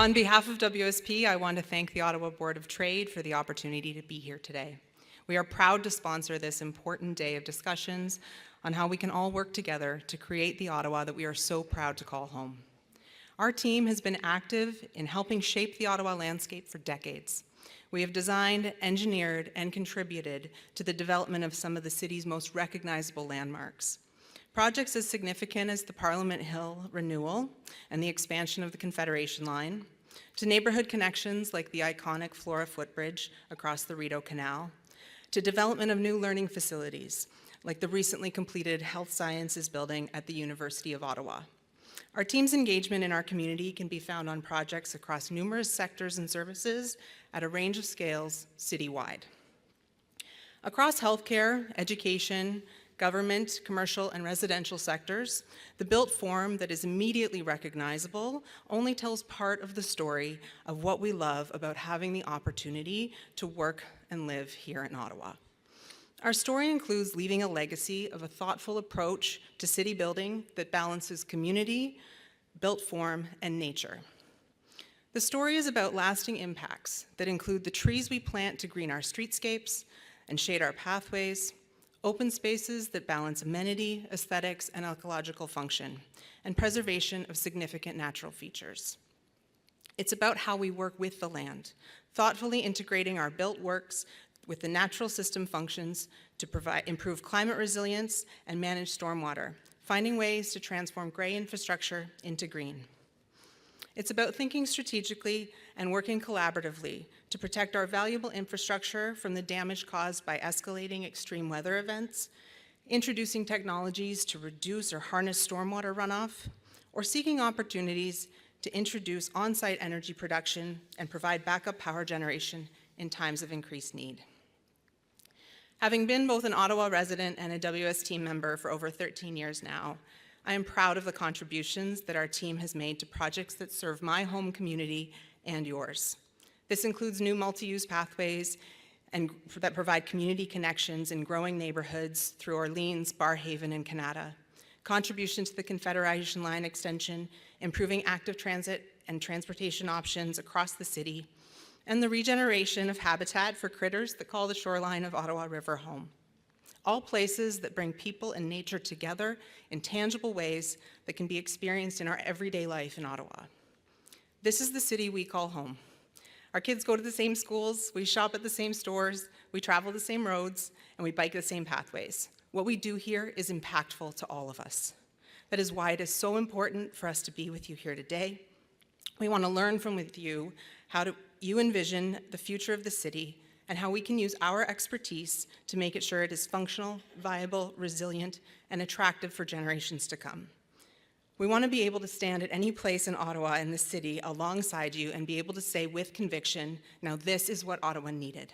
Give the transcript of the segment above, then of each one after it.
On behalf of WSP, I want to thank the Ottawa Board of Trade for the opportunity to be here today. We are proud to sponsor this important day of discussions on how we can all work together to create the Ottawa that we are so proud to call home. Our team has been active in helping shape the Ottawa landscape for decades. We have designed, engineered, and contributed to the development of some of the city's most recognizable landmarks. Projects as significant as the Parliament Hill renewal and the expansion of the Confederation Line, to neighborhood connections like the iconic Flora footbridge across the Rideau Canal, to development of new learning facilities like the recently completed Health Sciences building at the University of Ottawa. Our team's engagement in our community can be found on projects across numerous sectors and services at a range of scales citywide. Across healthcare, education, government, commercial, and residential sectors, the built form that is immediately recognizable only tells part of the story of what we love about having the opportunity to work and live here in Ottawa. Our story includes leaving a legacy of a thoughtful approach to city building that balances community, built form, and nature. The story is about lasting impacts that include the trees we plant to green our streetscapes and shade our pathways, open spaces that balance amenity, aesthetics, and ecological function, and preservation of significant natural features. It's about how we work with the land, thoughtfully integrating our built works with the natural system functions to improve climate resilience and manage stormwater, finding ways to transform gray infrastructure into green. It's about thinking strategically and working collaboratively to protect our valuable infrastructure from the damage caused by escalating extreme weather events, introducing technologies to reduce or harness stormwater runoff, or seeking opportunities to introduce on-site energy production and provide backup power generation in times of increased need. Having been both an Ottawa resident and a WS team member for over 13 years now, I am proud of the contributions that our team has made to projects that serve my home community and yours. This includes new multi-use pathways and that provide community connections in growing neighborhoods through Orleans, Barrhaven, and Canada, contribution to the Confederation Line extension, improving active transit and transportation options across the city, and the regeneration of habitat for critters that call the shoreline of Ottawa River home. All places that bring people and nature together in tangible ways that can be experienced in our everyday life in Ottawa. This is the city we call home. Our kids go to the same schools, we shop at the same stores, we travel the same roads, and we bike the same pathways. What we do here is impactful to all of us. That is why it is so important for us to be with you here today. We want to learn from with you how you envision the future of the city and how we can use our expertise to make it sure it is functional, viable, resilient, and attractive for generations to come. We want to be able to stand at any place in Ottawa and the city alongside you and be able to say with conviction, now this is what Ottawa needed.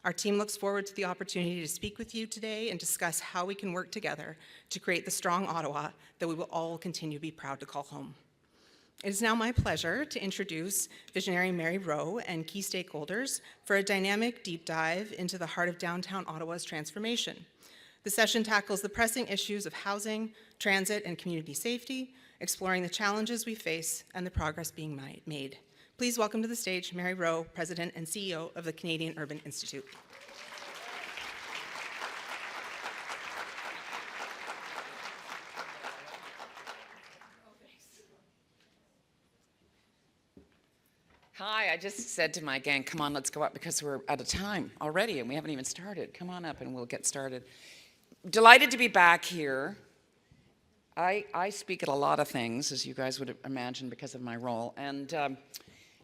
Our team looks forward to the opportunity to speak with you today and discuss how we can work together to create the strong Ottawa that we will all continue to be proud to call home. It is now my pleasure to introduce visionary Mary Rowe and key stakeholders for a dynamic deep dive into the heart of downtown Ottawa's transformation. The session tackles the pressing issues of housing, transit, and community safety, exploring the challenges we face and the progress being made. Please welcome to the stage Mary Rowe, President and CEO of the Canadian Urban Institute. Hi, I just said to my gang, come on, let's go up because we're out of time already and we haven't even started. Come on up and we'll get started. Delighted to be back here. I speak at a lot of things, as you guys would imagine, because of my role. And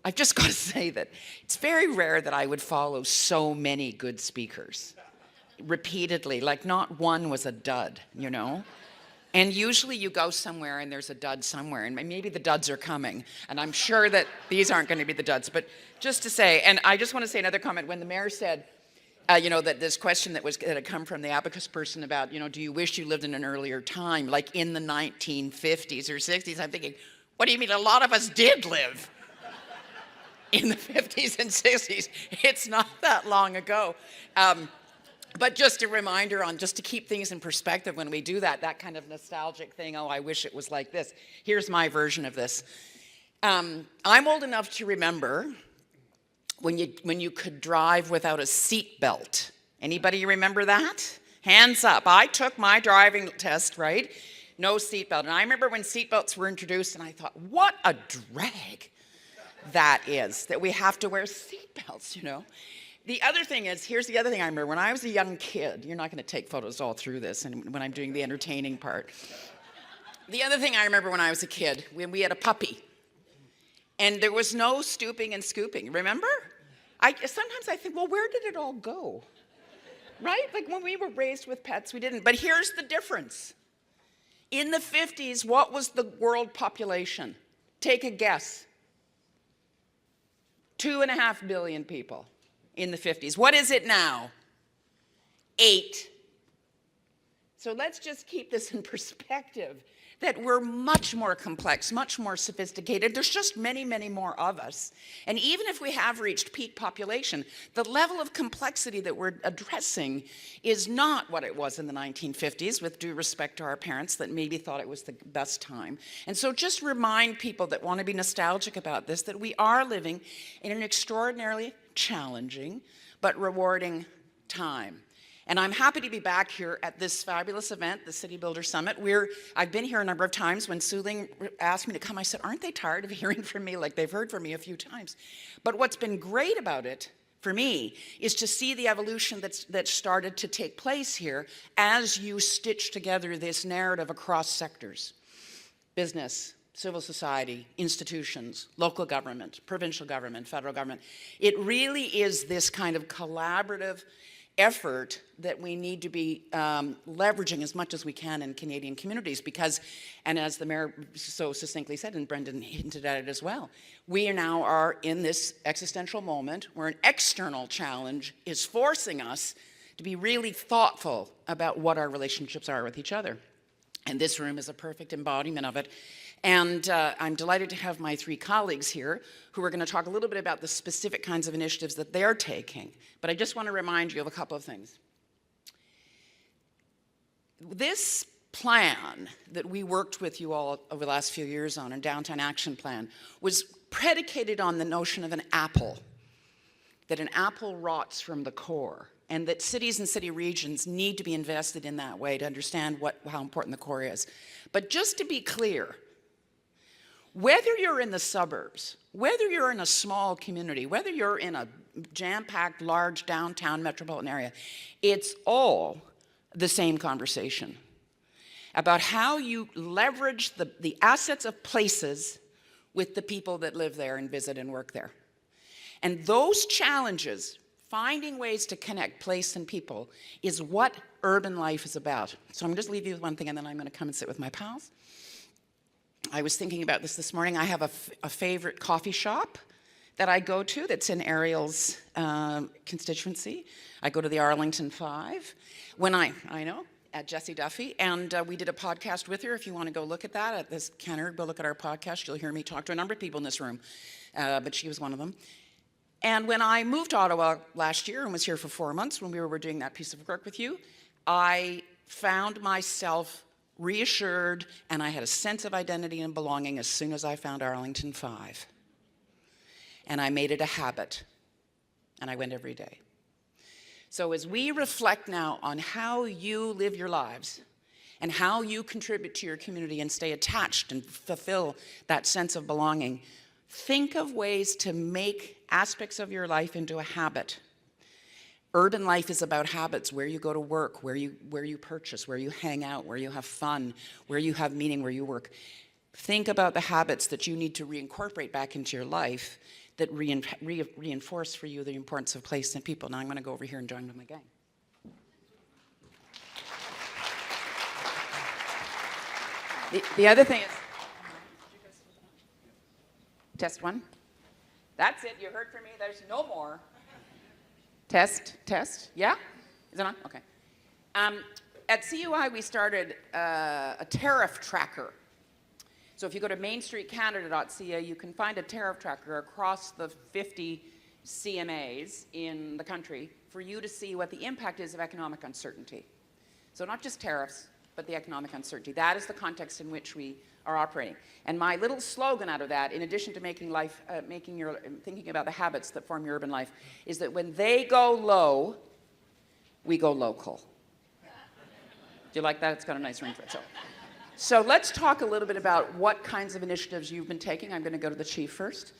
I've just got to say that it's very rare that I would follow so many good speakers repeatedly. Like not one was a dud, you know? And usually you go somewhere and there's a dud somewhere, and maybe the duds are coming, and I'm sure that these aren't going to be the duds. But just to say, and I just want to say another comment. When the mayor said, you know, that this question that had come from the abacus person about, you know, do you wish you lived in an earlier time, like in the 1950s or 60s? I'm thinking, what do you mean? A lot of us did live in the 50s and 60s. It's not that long ago. But just a reminder on just to keep things in perspective when we do that kind of nostalgic thing, oh, I wish it was like this. Here's my version of this. I'm old enough to remember when you could drive without a seat belt. Anybody remember that? Hands up. I took my driving test, right? No seat belt. And I remember when seat belts were introduced, and I thought, what a drag that is, that we have to wear seat belts, you know? The other thing is, here's the other thing I remember. When I was a young kid, you're not going to take photos all through this and when I'm doing the entertaining part. The other thing I remember when I was a kid, when we had a puppy, and there was no stooping and scooping, remember? Sometimes I think, well, where did it all go? Right? Like when we were raised with pets, we didn't. But here's the difference. In the 50s, what was the world population? Take a guess. 2.5 billion people in the 50s. What is it now? 8. So let's just keep this in perspective, that we're much more complex, much more sophisticated. There's just many, many more of us. And even if we have reached peak population, the level of complexity that we're addressing is not what it was in the 1950s, with due respect to our parents that maybe thought it was the best time. And so just remind people that want to be nostalgic about this, that we are living in an extraordinarily challenging but rewarding time. And I'm happy to be back here at this fabulous event, the City Builder Summit. I've been here a number of times. When Sue Ling asked me to come, I said, aren't they tired of hearing from me like they've heard from me a few times? But what's been great about it, for me, is to see the evolution that's started to take place here as you stitch together this narrative across sectors. Business, civil society, institutions, local government, provincial government, federal government. It really is this kind of collaborative effort that we need to be leveraging as much as we can in Canadian communities because, and as the Mayor so succinctly said, and Brendan hinted at it as well, we now are in this existential moment where an external challenge is forcing us to be really thoughtful about what our relationships are with each other. And this room is a perfect embodiment of it. And I'm delighted to have my 3 colleagues here who are going to talk a little bit about the specific kinds of initiatives that they're taking. But I just want to remind you of a couple of things. This plan that we worked with you all over the last few years on, a downtown action plan, was predicated on the notion of an apple, that an apple rots from the core, and that cities and city regions need to be invested in that way to understand how important the core is. But just to be clear, whether you're in the suburbs, whether you're in a small community, whether you're in a jam-packed, large downtown metropolitan area, it's all the same conversation about how you leverage the assets of places with the people that live there and visit and work there. And those challenges, finding ways to connect place and people, is what urban life is about. So I'm going to just leave you with one thing, and then I'm going to come and sit with my pals. I was thinking about this morning. I have a favorite coffee shop that I go to that's in Ariel's constituency. I go to the Arlington 5. I know, at Jessie Duffy, and we did a podcast with her. If you want to go look at that, at this Canada, go look at our podcast. You'll hear me talk to a number of people in this room, but she was one of them. And when I moved to Ottawa last year and was here for 4 months when we were doing that piece of work with you, I found myself reassured, and I had a sense of identity and belonging as soon as I found Arlington 5. And I made it a habit, and I went every day. So as we reflect now on how you live your lives and how you contribute to your community and stay attached and fulfill that sense of belonging, think of ways to make aspects of your life into a habit. Urban life is about habits, where you go to work, where you purchase, where you hang out, where you have fun, where you have meaning, where you work. Think about the habits that you need to reincorporate back into your life that reinforce for you the importance of place and people. Now I'm going to go over here and join with my gang. The other thing is, test 1. That's it, you heard from me, there's no more. Test, yeah? Is it on? Okay. At CUI, we started a tariff tracker. So if you go to mainstreetcanada.ca, you can find a tariff tracker across the 50 CMAs in the country for you to see what the impact is of economic uncertainty. So not just tariffs, but the economic uncertainty. That is the context in which we are operating. And my little slogan out of that, in addition to thinking about the habits that form your urban life, is that when they go low, we go local. Do you like that? It's got a nice ring to it. So let's talk a little bit about what kinds of initiatives you've been taking. I'm going to go to the chief first.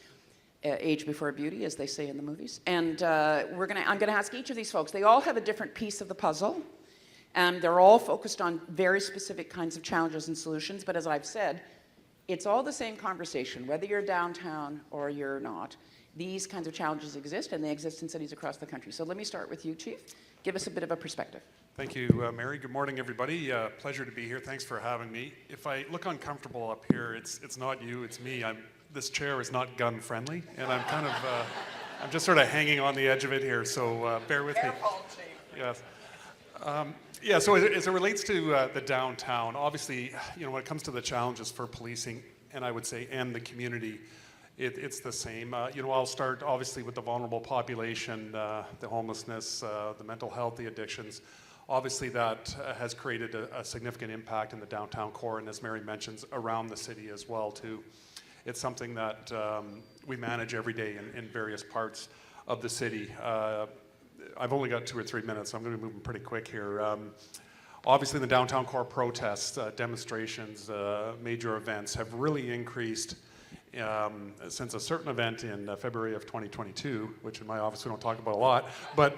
Age before beauty, as they say in the movies. And I'm going to ask each of these folks. They all have a different piece of the puzzle. And they're all focused on very specific kinds of challenges and solutions. But as I've said, it's all the same conversation, whether you're downtown or you're not. These kinds of challenges exist, and they exist in cities across the country. So let me start with you, Chief. Give us a bit of a perspective. Thank you, Mary. Good morning, everybody. Pleasure to be here. Thanks for having me. If I look uncomfortable up here, it's not you, it's me. This chair is not gun friendly, and I'm kind of, I'm just sort of hanging on the edge of it here. So bear with me. Yes. Yeah, so as it relates to the downtown, obviously, when it comes to the challenges for policing, and I would say, and the community, it's the same. I'll start obviously with the vulnerable population, the homelessness, the mental health, the addictions. Obviously, that has created a significant impact in the downtown core, and as Mary mentions, around the city as well, too. It's something that we manage every day in various parts of the city. I've only got 2 or 3 minutes, so I'm going to be moving pretty quick here. Obviously, the downtown core protests, demonstrations, major events have really increased since a certain event in February of 2022, which in my office we don't talk about a lot. But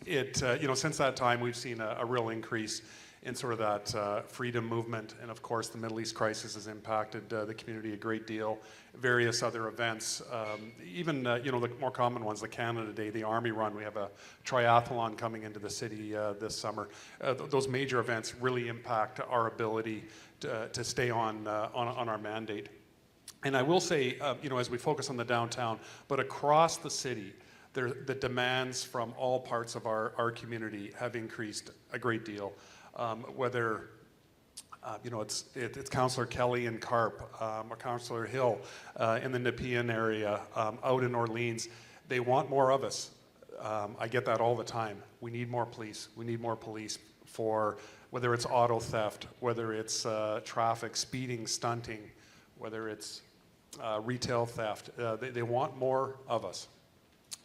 since that time, we've seen a real increase in sort of that freedom movement. And of course, the Middle East crisis has impacted the community a great deal. Various other events, even the more common ones, the Canada Day, the Army Run. We have a triathlon coming into the city this summer. Those major events really impact our ability to stay on our mandate. And I will say, as we focus on the downtown, but across the city, the demands from all parts of our community have increased a great deal. Whether it's Councillor Kelly in Carp, or Councillor Hill in the Nepean area, out in Orleans, they want more of us. I get that all the time. We need more police. We need more police for whether it's auto theft, whether it's traffic, speeding, stunting, whether it's retail theft. They want more of us.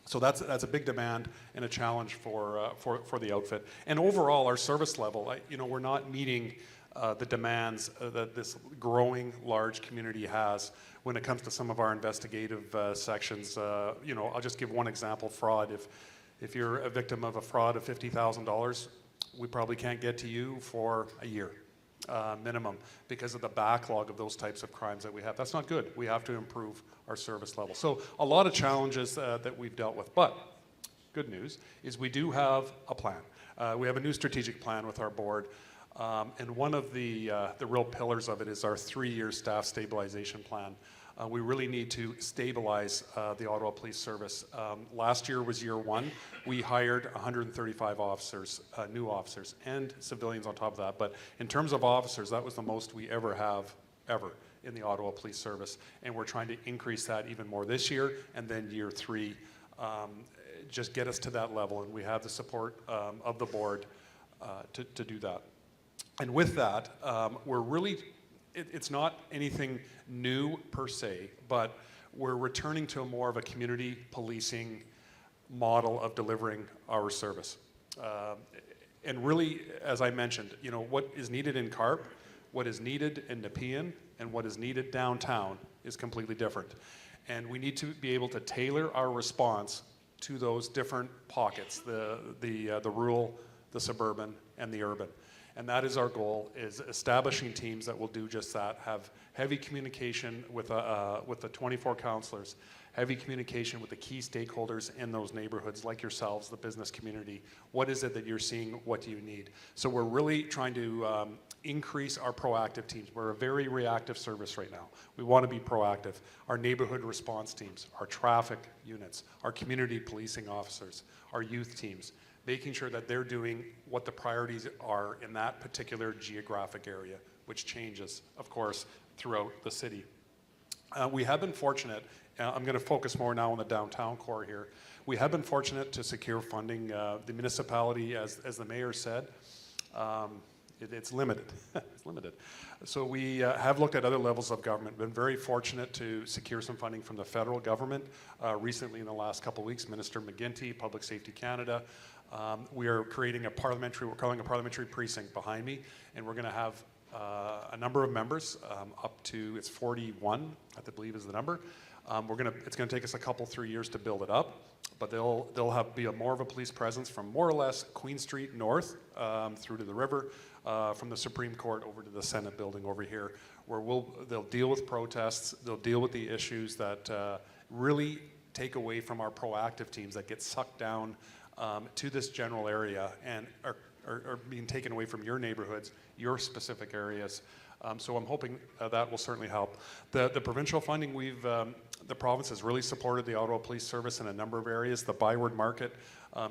So that's a big demand and a challenge for the outfit. And overall, our service level, we're not meeting the demands that this growing large community has when it comes to some of our investigative sections. I'll just give one example: fraud. If you're a victim of a fraud of $50,000, we probably can't get to you for a year. Minimum, because of the backlog of those types of crimes that we have. That's not good. We have to improve our service level. So a lot of challenges that we've dealt with. But good news is we do have a plan. We have a new strategic plan with our board. And one of the real pillars of it is our 3-year staff stabilization plan. We really need to stabilize the Ottawa Police Service. Last year was year 1. We hired 135 officers, new officers, and civilians on top of that. But in terms of officers, that was the most we ever have, ever, in the Ottawa Police Service. And we're trying to increase that even more this year, and then year 3, just get us to that level. And we have the support of the board to do that. And with that, we're really... It's not anything new per se, but we're returning to more of a community policing model of delivering our service. And really, as I mentioned, what is needed in Carp, what is needed in Nepean, and what is needed downtown is completely different. And we need to be able to tailor our response to those different pockets, the rural, the suburban, and the urban. And that is our goal, is establishing teams that will do just that, have heavy communication with the 24 councillors, heavy communication with the key stakeholders in those neighborhoods like yourselves, the business community. What is it that you're seeing? What do you need? So we're really trying to increase our proactive teams. We're a very reactive service right now. We want to be proactive. Our neighborhood response teams, our traffic units, our community policing officers, our youth teams, making sure that they're doing what the priorities are in that particular geographic area, which changes, of course, throughout the city. We have been fortunate, I'm going to focus more now on the downtown core here. We have been fortunate to secure funding. The municipality, as the mayor said, It's limited. It's limited. So we have looked at other levels of government. Been very fortunate to secure some funding from the federal government recently in the last couple of weeks. Minister McGuinty, Public Safety Canada. We are creating we're calling a parliamentary precinct behind me, and we're going to have a number of members up to, it's 41, I believe is the number. It's going to take us 3 years to build it up, but they'll be more of a police presence from more or less Queen Street north through to the river, from the Supreme Court over to the Senate building over here, where they'll deal with protests, they'll deal with the issues that really take away from our proactive teams that get sucked down to this general area and are being taken away from your neighborhoods, your specific areas. So I'm hoping that will certainly help. The provincial funding, the province has really supported the Ottawa Police Service in a number of areas. The Byward Market,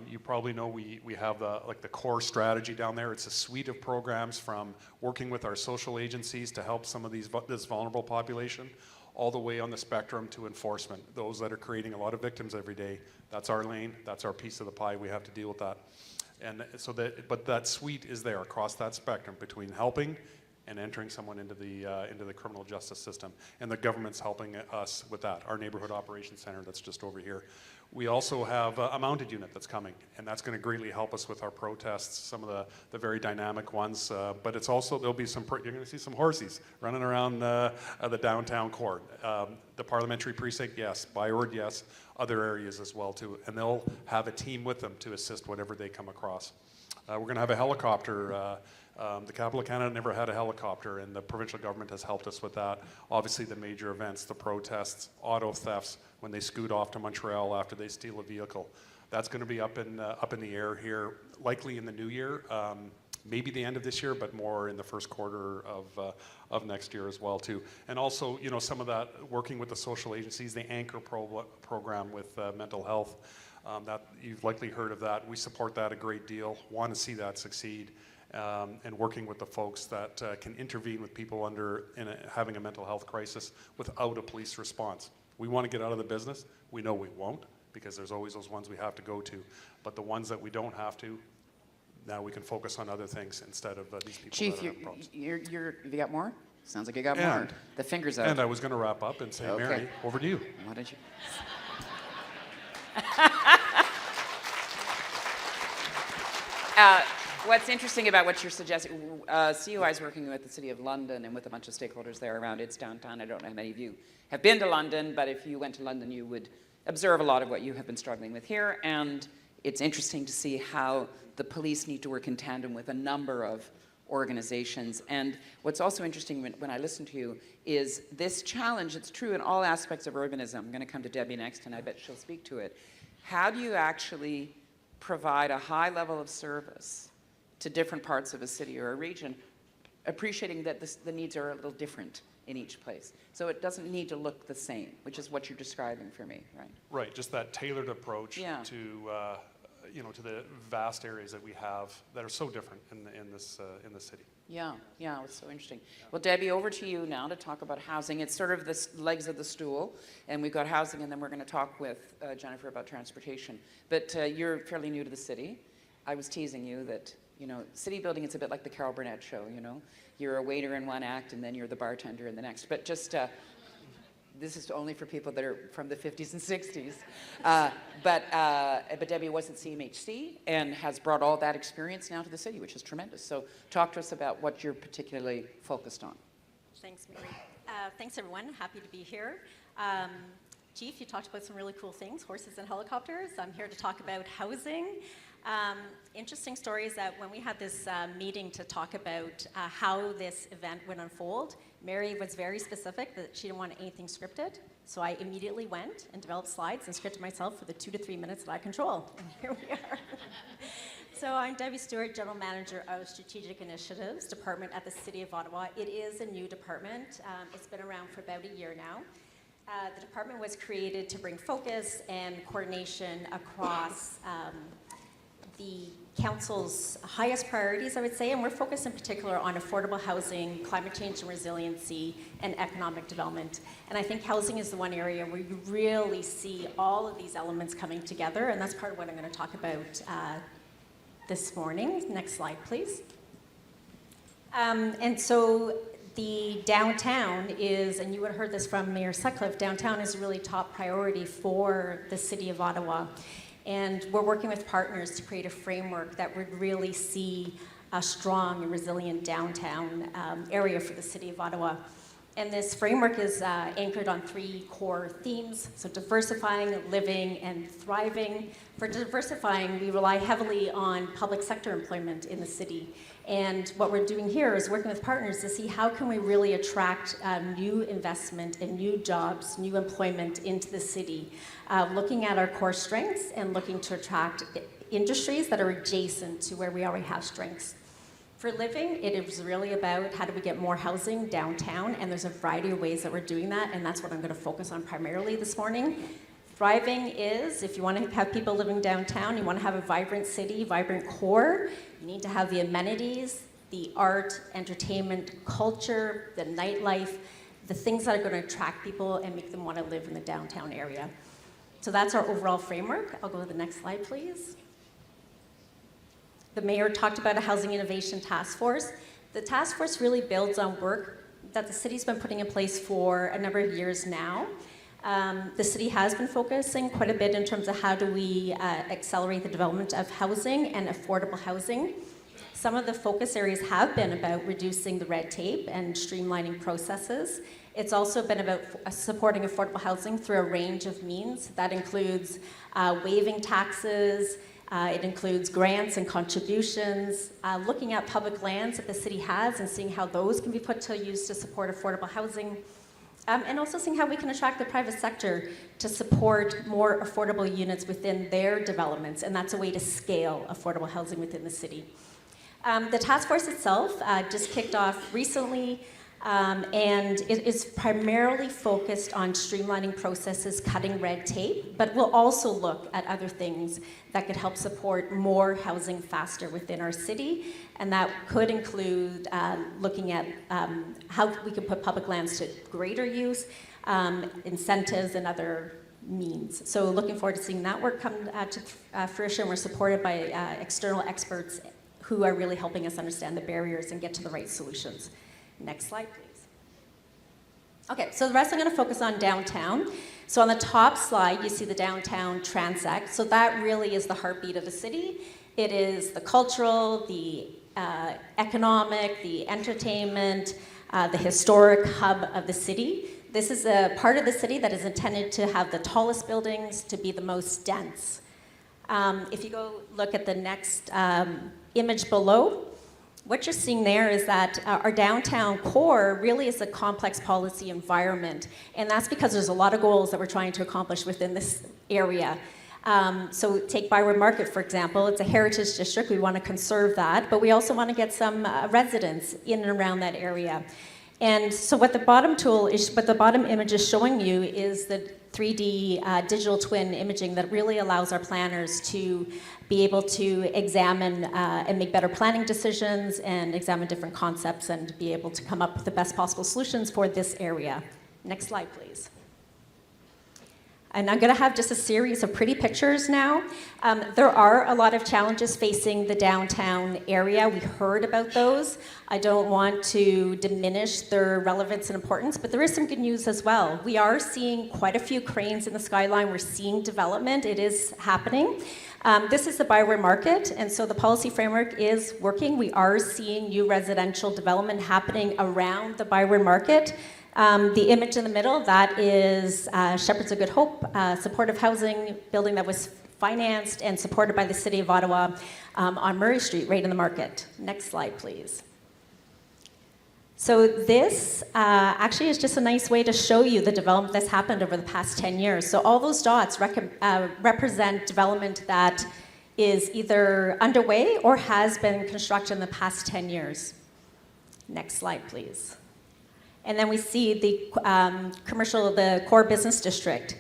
you probably know we have the core strategy down there. It's a suite of programs from working with our social agencies to help some of this vulnerable population, all the way on the spectrum to enforcement. Those that are creating a lot of victims every day, that's our lane, that's our piece of the pie. We have to deal with that. And so but that suite is there across that spectrum between helping and entering someone into the criminal justice system. And the government's helping us with that. Our Neighborhood Operations Center that's just over here. We also have a mounted unit that's coming, and that's going to greatly help us with our protests, some of the very dynamic ones. But it's also, you're going to see some horsies running around the downtown core. The parliamentary precinct, yes. Byward, yes. Other areas as well, too. And they'll have a team with them to assist whatever they come across. We're going to have a helicopter. The capital of Canada never had a helicopter, and the provincial government has helped us with that. Obviously, the major events, the protests, auto thefts, when they scoot off to Montreal after they steal a vehicle. That's going to be up in the air here, likely in the new year, maybe the end of this year, but more in the first quarter of next year as well, too. And also, some of that, working with the social agencies, the Anchor program with mental health, that you've likely heard of that. We support that a great deal, want to see that succeed. And working with the folks that can intervene with people having a mental health crisis without a police response. We want to get out of the business. We know we won't, because there's always those ones we have to go to. But the ones that we don't have to, now we can focus on other things instead of these people Chief, that have problems. you got more? Sounds like you got more. The finger's out. And I was going to wrap up and say, okay. Mary, over to you. Why don't you? What's interesting about what you're suggesting, CUI is working with the City of London and with a bunch of stakeholders there around its downtown. I don't know how many of you have been to London, but if you went to London, you would observe a lot of what you have been struggling with here. And it's interesting to see how the police need to work in tandem with a number of organizations. And what's also interesting when I listen to you is this challenge. It's true in all aspects of urbanism. I'm going to come to Debbie next, and I bet she'll speak to it. How do you actually provide a high level of service to different parts of a city or a region, appreciating that the needs are a little different in each place? So it doesn't need to look the same, which is what you're describing for me, right? Right, just that tailored approach to the vast areas that we have that are so different in this city. Yeah, it's so interesting. Yeah. Well, Debbie, over to you now to talk about housing. It's sort of the legs of the stool, and we've got housing, and then we're going to talk with Jennifer about transportation. But you're fairly new to the city. I was teasing you that, city building, it's a bit like the Carol Burnett show, You're a waiter in one act, and then you're the bartender in the next. But just, this is only for people that are from the 50s and 60s. But Debbie was at CMHC and has brought all that experience now to the city, which is tremendous. So talk to us about what you're particularly focused on. Thanks, Mary. Thanks, everyone. Happy to be here. Chief, you talked about some really cool things, horses and helicopters. I'm here to talk about housing. Interesting story is that when we had this meeting to talk about how this event would unfold, Mary was very specific that she didn't want anything scripted. So I immediately went and developed slides and scripted myself for the 2 to 3 minutes that I control. And here we are. So I'm Debbie Stewart, General Manager of Strategic Initiatives Department at the City of Ottawa. It is a new department. It's been around for about a year now. The department was created to bring focus and coordination across the council's highest priorities, I would say, and we're focused in particular on affordable housing, climate change and resiliency, and economic development. And I think housing is the one area where you really see all of these elements coming together, and that's part of what I'm going to talk about this morning. Next slide, please. And so the downtown is, and you would have heard this from Mayor Sutcliffe, downtown is a really top priority for the City of Ottawa. And we're working with partners to create a framework that would really see a strong and resilient downtown area for the City of Ottawa. And this framework is anchored on 3 core themes. So diversifying, living, and thriving. For diversifying, we rely heavily on public sector employment in the city. And what we're doing here is working with partners to see how can we really attract new investment and new jobs, new employment into the city. Looking at our core strengths and looking to attract industries that are adjacent to where we already have strengths. For living, it is really about how do we get more housing downtown, and there's a variety of ways that we're doing that, and that's what I'm going to focus on primarily this morning. Thriving is, if you want to have people living downtown, you want to have a vibrant city, vibrant core, you need to have the amenities, the art, entertainment, culture, the nightlife, the things that are going to attract people and make them want to live in the downtown area. So that's our overall framework. I'll go to the next slide, please. The mayor talked about a housing innovation task force. The task force really builds on work that the city's been putting in place for a number of years now. The city has been focusing quite a bit in terms of how do we accelerate the development of housing and affordable housing. Some of the focus areas have been about reducing the red tape and streamlining processes. It's also been about supporting affordable housing through a range of means. That includes waiving taxes, it includes grants and contributions, looking at public lands that the city has and seeing how those can be put to use to support affordable housing, and also seeing how we can attract the private sector to support more affordable units within their developments, and that's a way to scale affordable housing within the city. The task force itself just kicked off recently, and it is primarily focused on streamlining processes, cutting red tape, but we'll also look at other things that could help support more housing faster within our city, and that could include looking at how we can put public lands to greater use, incentives, and other means. So looking forward to seeing that work come to fruition. We're supported by external experts who are really helping us understand the barriers and get to the right solutions. Next slide, please. Okay, so the rest I'm going to focus on downtown. So on the top slide, you see the downtown transect. So that really is the heartbeat of the city. It is the cultural, the economic, the entertainment, the historic hub of the city. This is a part of the city that is intended to have the tallest buildings, to be the most dense. If you go look at the next image below, what you're seeing there is that our downtown core really is a complex policy environment, and that's because there's a lot of goals that we're trying to accomplish within this area. So take Byward Market, for example. It's a heritage district. We want to conserve that, but we also want to get some residents in and around that area. And so what the bottom image is showing you is the 3D digital twin imaging that really allows our planners to be able to examine and make better planning decisions and examine different concepts and be able to come up with the best possible solutions for this area. Next slide, please. And I'm going to have just a series of pretty pictures now. There are a lot of challenges facing the downtown area. We heard about those. I don't want to diminish their relevance and importance, but there is some good news as well. We are seeing quite a few cranes in the skyline. We're seeing development. It is happening. This is the Byward Market, and so the policy framework is working. We are seeing new residential development happening around the Byward Market. The image in the middle, that is Shepherds of Good Hope, supportive housing building that was financed and supported by the City of Ottawa on Murray Street, right in the market. Next slide, please. So this actually is just a nice way to show you the development that's happened over the past 10 years. So all those dots represent development that is either underway or has been constructed in the past 10 years. Next slide, please. And then we see the core business district.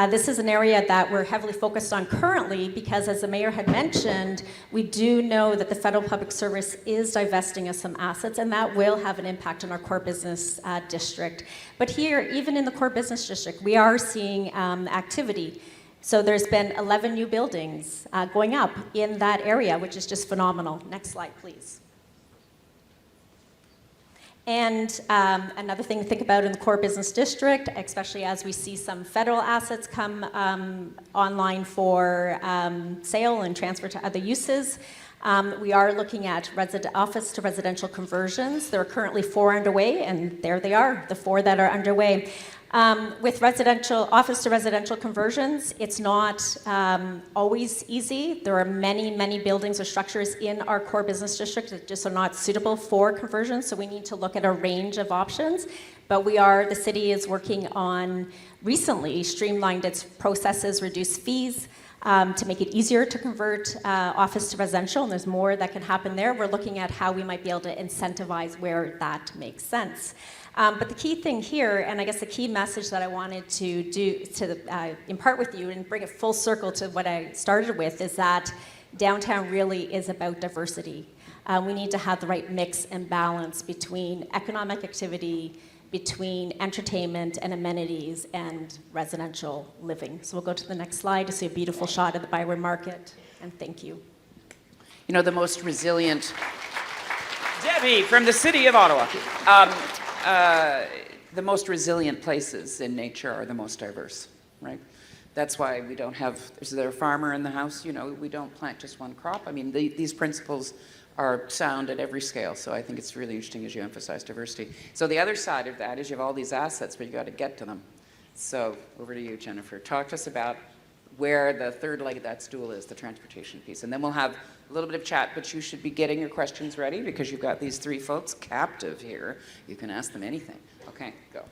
This is an area that we're heavily focused on currently because, as the mayor had mentioned, we do know that the federal public service is divesting us some assets, and that will have an impact on our core business district. But here, even in the core business district, we are seeing activity. So there's been 11 new buildings going up in that area, which is just phenomenal. Next slide, please. And another thing to think about in the core business district, especially as we see some federal assets come online for sale and transfer to other uses. We are looking at office to residential conversions. There are currently 4 underway, and there they are, the 4 that are underway. With office to residential conversions, it's not always easy. There are many, many buildings or structures in our core business district that just are not suitable for conversion, so we need to look at a range of options. But the city is working on, recently streamlined its processes, reduced fees, to make it easier to convert office to residential, and there's more that can happen there. We're looking at how we might be able to incentivize where that makes sense. But the key thing here, and I guess the key message that I wanted to impart with you and bring it full circle to what I started with, is that downtown really is about diversity. We need to have the right mix and balance between economic activity, between entertainment and amenities, and residential living. So we'll go to the next slide to see a beautiful shot of the Byron Market, and thank you. You know, the most resilient, Debbie from the city of Ottawa. The most resilient places in nature are the most diverse, right? That's why we don't have, is there a farmer in the house? You know, we don't plant just one crop. I mean, these principles are sound at every scale, so I think it's really interesting as you emphasize diversity. So the other side of that is you have all these assets, but you got to get to them. So over to you, Jennifer. Talk to us about where the third leg of that stool is, the transportation piece. And then we'll have a little bit of chat, but you should be getting your questions ready because you've got these 3 folks captive here. You can ask them anything. Okay, go.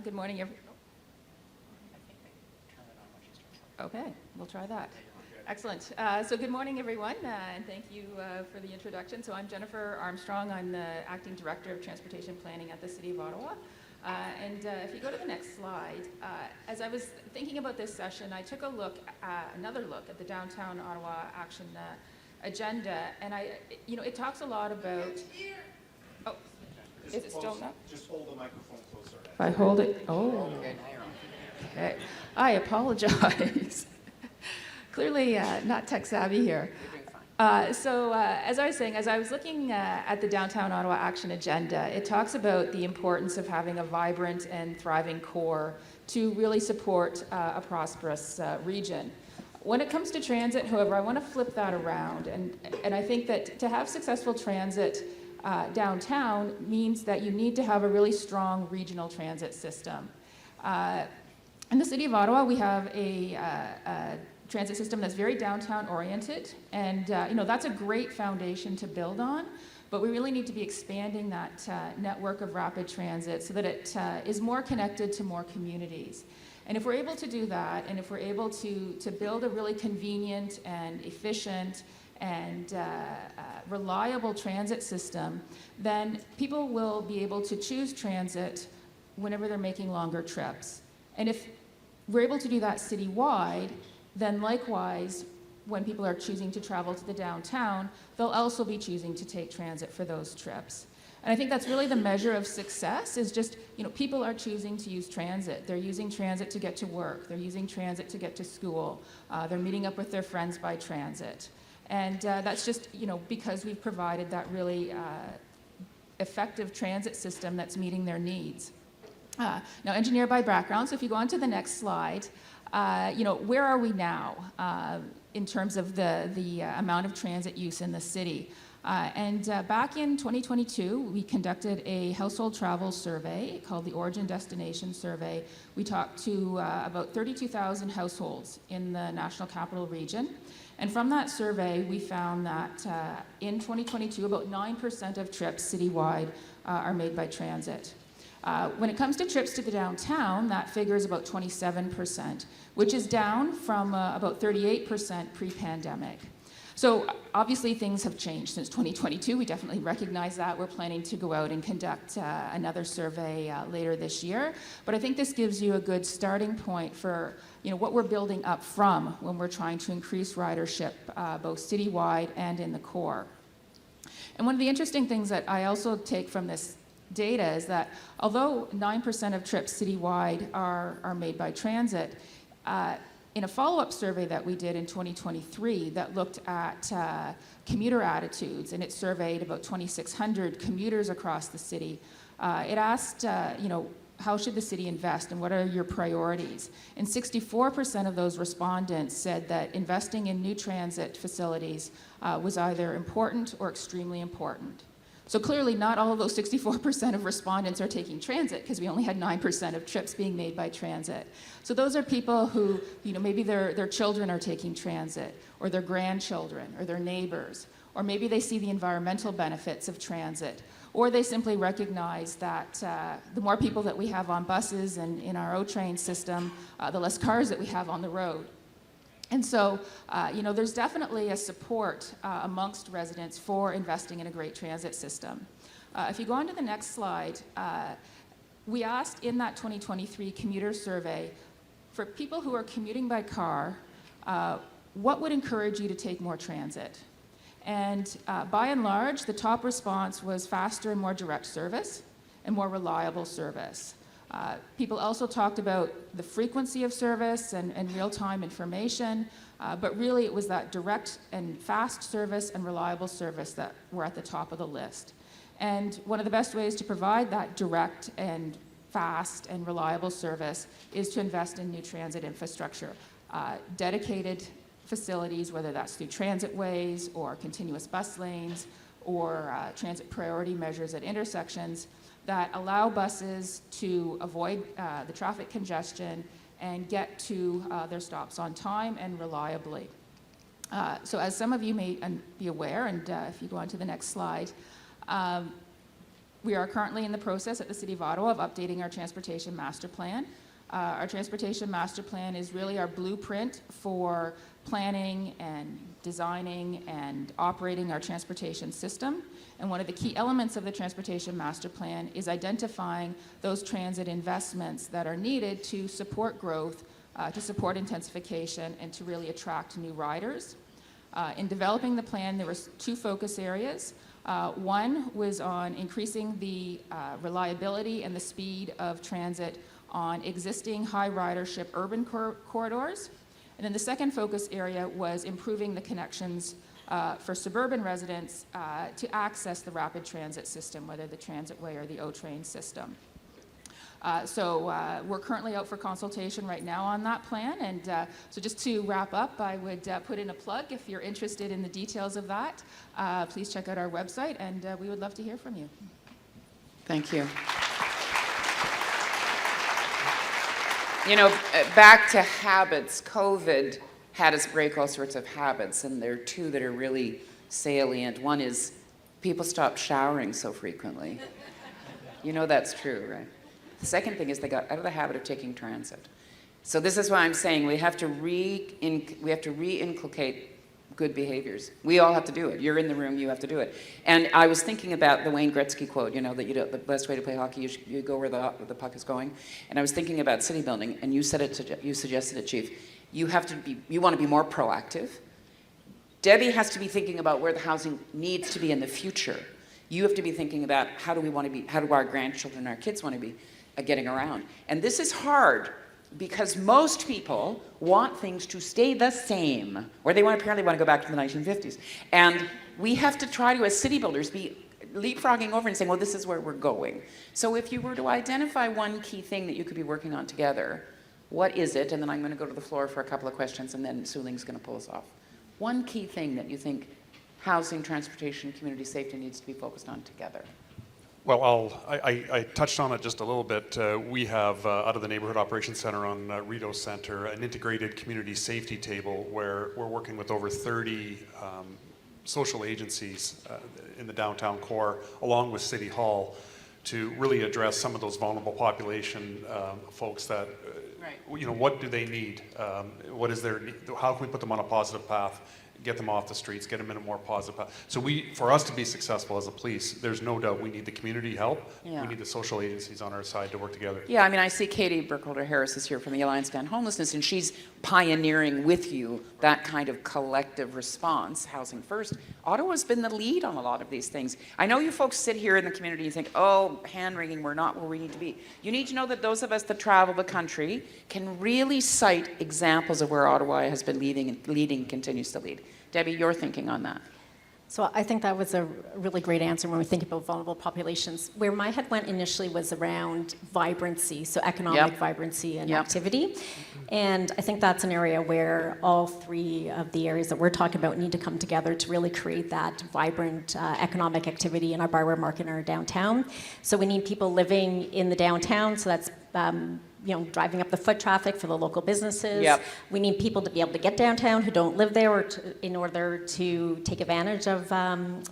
Good morning, everyone. Okay, we'll try that. Excellent. So good morning, everyone, and thank you for the introduction. So I'm Jennifer Armstrong. I'm the Acting Director of Transportation Planning at the City of Ottawa. And if you go to the next slide, as I was thinking about this session, I took another look at the Downtown Ottawa Action Agenda, and it talks a lot about. Oh, is it still not? Just hold the microphone closer. If I hold it, oh. Okay, I apologize. Clearly not tech savvy here. So as I was saying, as I was looking at the Downtown Ottawa Action Agenda, it talks about the importance of having a vibrant and thriving core to really support a prosperous region. When it comes to transit, however, I want to flip that around, and I think that to have successful transit downtown means that you need to have a really strong regional transit system. In the City of Ottawa, we have a transit system that's very downtown oriented, and that's a great foundation to build on, but we really need to be expanding that network of rapid transit so that it is more connected to more communities. And if we're able to do that, and if we're able to build a really convenient and efficient and reliable transit system, then people will be able to choose transit whenever they're making longer trips. And if we're able to do that citywide, then likewise, when people are choosing to travel to the downtown, they'll also be choosing to take transit for those trips. And I think that's really the measure of success, is just, people are choosing to use transit. They're using transit to get to work. They're using transit to get to school. They're meeting up with their friends by transit. And that's just, because we've provided that really effective transit system that's meeting their needs. Now, engineer by background, so if you go on to the next slide, where are we now in terms of the amount of transit use in the city? And back in 2022, we conducted a household travel survey called the Origin Destination Survey. We talked to about 32,000 households in the National Capital Region. And from that survey, we found that in 2022, about 9% of trips citywide are made by transit. When it comes to trips to the downtown, that figure is about 27%, which is down from about 38% pre-pandemic. So obviously things have changed since 2022. We definitely recognize that. We're planning to go out and conduct another survey later this year. But I think this gives you a good starting point for what we're building up from when we're trying to increase ridership both citywide and in the core. And one of the interesting things that I also take from this data is that although 9% of trips citywide are made by transit, in a follow-up survey that we did in 2023 that looked at commuter attitudes, and it surveyed about 2,600 commuters across the city, it asked, how should the city invest and what are your priorities? And 64% of those respondents said that investing in new transit facilities was either important or extremely important. So clearly not all of those 64% of respondents are taking transit, because we only had 9% of trips being made by transit. So those are people who, maybe their children are taking transit, or their grandchildren, or their neighbors, or maybe they see the environmental benefits of transit, or they simply recognize that the more people that we have on buses and in our O-train system, the less cars that we have on the road. And so, there's definitely a support amongst residents for investing in a great transit system. If you go on to the next slide, we asked in that 2023 commuter survey, for people who are commuting by car, what would encourage you to take more transit? And by and large, the top response was faster and more direct service and more reliable service. People also talked about the frequency of service and real-time information, but really it was that direct and fast service and reliable service that were at the top of the list. And one of the best ways to provide that direct and fast and reliable service is to invest in new transit infrastructure, dedicated facilities, whether that's through transit ways or continuous bus lanes or transit priority measures at intersections, that allow buses to avoid the traffic congestion and get to their stops on time and reliably. So as some of you may be aware, and if you go on to the next slide, we are currently in the process at the City of Ottawa of updating our Transportation Master Plan. Our Transportation Master Plan is really our blueprint for planning and designing and operating our transportation system. And one of the key elements of the Transportation Master Plan is identifying those transit investments that are needed to support growth, to support intensification, and to really attract new riders. In developing the plan, there were two focus areas. One was on increasing the reliability and the speed of transit on existing high ridership urban corridors. And then the second focus area was improving the connections for suburban residents to access the rapid transit system, whether the transitway or the O-train system. So we're currently out for consultation right now on that plan. And so just to wrap up, I would put in a plug. If you're interested in the details of that, please check out our website, and we would love to hear from you. Thank you. Back to habits, COVID had us break all sorts of habits, and there are two that are really salient. One is people stopped showering so frequently. That's true, right? The second thing is they got out of the habit of taking transit. So this is why I'm saying we have to re-inculcate good behaviors. We all have to do it. You're in the room, you have to do it. And I was thinking about the Wayne Gretzky quote, that the best way to play hockey, you go where the puck is going. And I was thinking about city building, and you suggested it, Chief. You want to be more proactive. Debbie has to be thinking about where the housing needs to be in the future. You have to be thinking about how do our grandchildren, our kids want to be getting around. And this is hard, because most people want things to stay the same, or they apparently want to go back to the 1950s. And we have to try to, as city builders, be leapfrogging over and saying, well, this is where we're going. So if you were to identify one key thing that you could be working on together, what is it? And then I'm going to go to the floor for a couple of questions, and then Suling's going to pull us off. One key thing that you think housing, transportation, community safety needs to be focused on together. Well, I touched on it just a little bit. We have, out of the Neighborhood Operations Center on Rideau Center, an integrated community safety table where we're working with over 30 social agencies in the downtown core, along with City Hall, to really address some of those vulnerable population folks that, right. What do they need? What is their need? How can we put them on a positive path get them off the streets, get them in a more positive path. So for us to be successful as a police, there's no doubt we need the community help. Yeah. We need the social agencies on our side to work together. Yeah, I mean, I see Katie Burkholder-Harris is here from the Alliance to End Homelessness, and she's pioneering with you that kind of collective response, Housing First. Ottawa's been the lead on a lot of these things. I know you folks sit here in the community and think, oh, hand-wringing, we're not where we need to be. You need to know that those of us that travel the country can really cite examples of where Ottawa has been leading, continues to lead. Debbie, your thinking on that? So I think that was a really great answer when we think about vulnerable populations. Where my head went initially was around vibrancy, so economic vibrancy and activity. And I think that's an area where all three of the areas that we're talking about need to come together to really create that vibrant economic activity in our Barware Market and our downtown. So we need people living in the downtown, so that's driving up the foot traffic for the local businesses. Yep. We need people to be able to get downtown who don't live there, or in order to take advantage of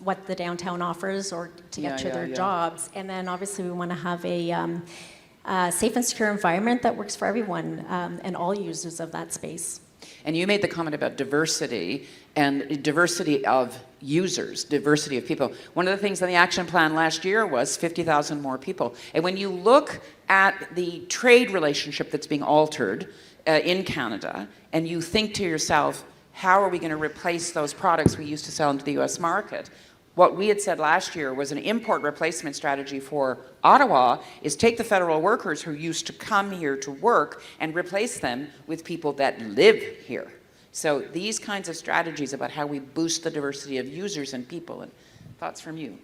what the downtown offers, or to get to their jobs. And then obviously we want to have a safe and secure environment that works for everyone and all users of that space. And you made the comment about diversity and diversity of users, diversity of people. One of the things on the action plan last year was 50,000 more people. And when you look at the trade relationship that's being altered in Canada, and you think to yourself, how are we going to replace those products we used to sell into the US market? What we had said last year was an import replacement strategy for Ottawa is take the federal workers who used to come here to work and replace them with people that live here. So these kinds of strategies about how we boost the diversity of users and people. And thoughts from you?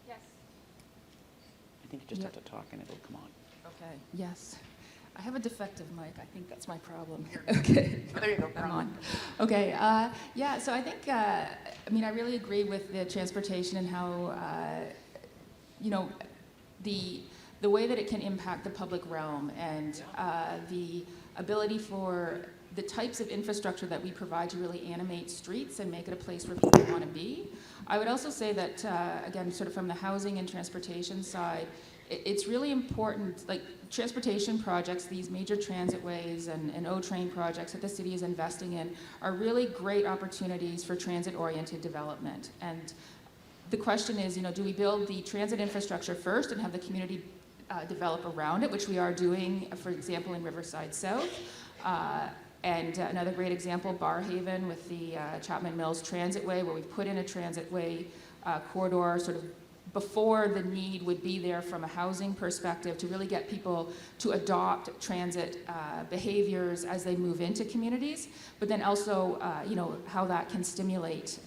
Yes. I think you just have to talk and it'll come on. Okay. Yes. I have a defective mic. I think that's my problem. Okay. Oh, there you go. I'm on. Okay. Yeah. So I think, I really agree with the transportation and how, the way that it can impact the public realm, and the ability for the types of infrastructure that we provide to really animate streets and make it a place where people want to be. I would also say that, again, sort of from the housing and transportation side, it's really important, like transportation projects, these major transitways and O-train projects that the city is investing in are really great opportunities for transit-oriented development. And the question is, do we build the transit infrastructure first and have the community develop around it, which we are doing, for example, in Riverside South. And another great example, Barrhaven with the Chapman Mills Transitway, where we've put in a transitway corridor sort of before the need would be there from a housing perspective to really get people to adopt transit behaviors as they move into communities, but then also, how that can stimulate